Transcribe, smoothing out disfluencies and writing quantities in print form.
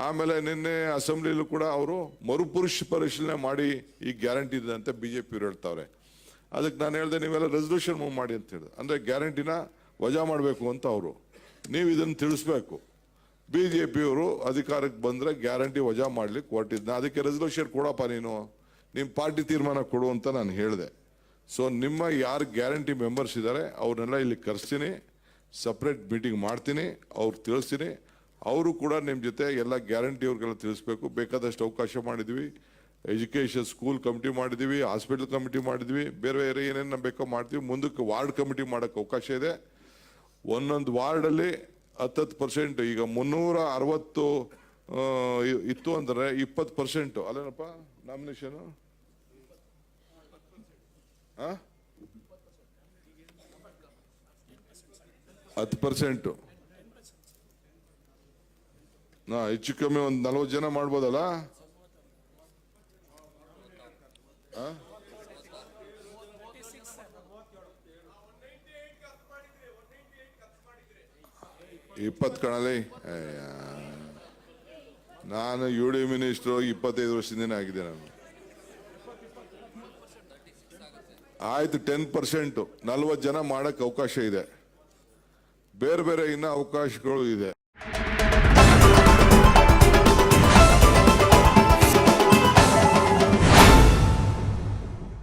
ಆಮೇಲೆ ನಿನ್ನೆ ಅಸೆಂಬ್ಲಿಲೂ ಕೂಡ ಅವರು ಪರಿಶೀಲನೆ ಮಾಡಿ ಈ ಗ್ಯಾರಂಟಿ ಇದೆ ಅಂತ ಬಿಜೆಪಿ ಹೇಳ್ತಾವ್ರೆ. ಅದಕ್ಕೆ ನಾನು ಹೇಳಿದೆ ನೀವೆಲ್ಲ ರೆಸಲ್ಯೂಷನ್ ಮೂವ್ ಮಾಡಿ ಅಂತ ಹೇಳಿದೆ. ಅಂದರೆ ಗ್ಯಾರಂಟಿನ ವಜಾ ಮಾಡಬೇಕು ಅಂತ ಅವರು. ನೀವು ಇದನ್ನು ತಿಳಿಸ್ಬೇಕು. ಬಿಜೆಪಿಯವರು ಅಧಿಕಾರಕ್ಕೆ ಬಂದರೆ ಗ್ಯಾರಂಟಿ ವಜಾ ಮಾಡ್ಲಿಕ್ಕೆ ಹೊರಟಿದ್ನ, ಅದಕ್ಕೆ ರೆಸಲ್ಯೂಷನ್ ಕೊಡಪ್ಪ ನೀನು, ನಿಮ್ಮ ಪಾರ್ಟಿ ತೀರ್ಮಾನ ಕೊಡು ಅಂತ ನಾನು ಹೇಳಿದೆ. ಸೊ ನಿಮ್ಮ ಯಾರು ಗ್ಯಾರಂಟಿ ಮೆಂಬರ್ಸ್ ಇದ್ದಾರೆ ಅವ್ರನ್ನೆಲ್ಲ ಇಲ್ಲಿ ಕರೆಸ್ತೀನಿ, ಸಪ್ರೇಟ್ ಮೀಟಿಂಗ್ ಮಾಡ್ತೀನಿ, ಅವ್ರು ತಿಳಿಸ್ತೀನಿ. ಅವರು ಕೂಡ ನಿಮ್ಮ ಜೊತೆ ಎಲ್ಲ ಗ್ಯಾರಂಟಿ ಅವ್ರಿಗೆಲ್ಲ ತಿಳಿಸ್ಬೇಕು. ಬೇಕಾದಷ್ಟು ಅವಕಾಶ ಮಾಡಿದ್ವಿ, ಎಜುಕೇಷನ್ ಸ್ಕೂಲ್ ಕಮಿಟಿ ಮಾಡಿದ್ವಿ, ಹಾಸ್ಪಿಟಲ್ ಕಮಿಟಿ ಮಾಡಿದ್ವಿ, ಬೇರೆ ಬೇರೆ ಏನೇನು ಬೇಕೋ ಮಾಡ್ತೀವಿ. ಮುಂದಕ್ಕೆ ವಾರ್ಡ್ ಕಮಿಟಿ ಮಾಡೋಕ್ಕೆ ಅವಕಾಶ ಇದೆ. ಒಂದೊಂದು ವಾರ್ಡಲ್ಲಿ 10% ಈಗ 360 ಇತ್ತು ಅಂದರೆ 20% ಅಲ್ಲೇನಪ್ಪ ನಾಮಿನೇಷನು 10%. ಹೆಚ್ಚು ಕಮ್ಮಿ ಒಂದು 40 ಜನ ಮಾಡ್ಬೋದಲ್ಲ. ಕಣಲ್ಲಿ ನಾನು UD ಮಿನಿಸ್ಟ್ರು 25 ವರ್ಷದಿಂದ ಆಗಿದೆ ನಾನು. ಆಯ್ತು 10%, 40 ಜನ ಮಾಡಕ್ಕೆ ಅವಕಾಶ ಇದೆ. ಬೇರೆ ಬೇರೆ ಇನ್ನ ಅವಕಾಶಗಳು ಇದೆ.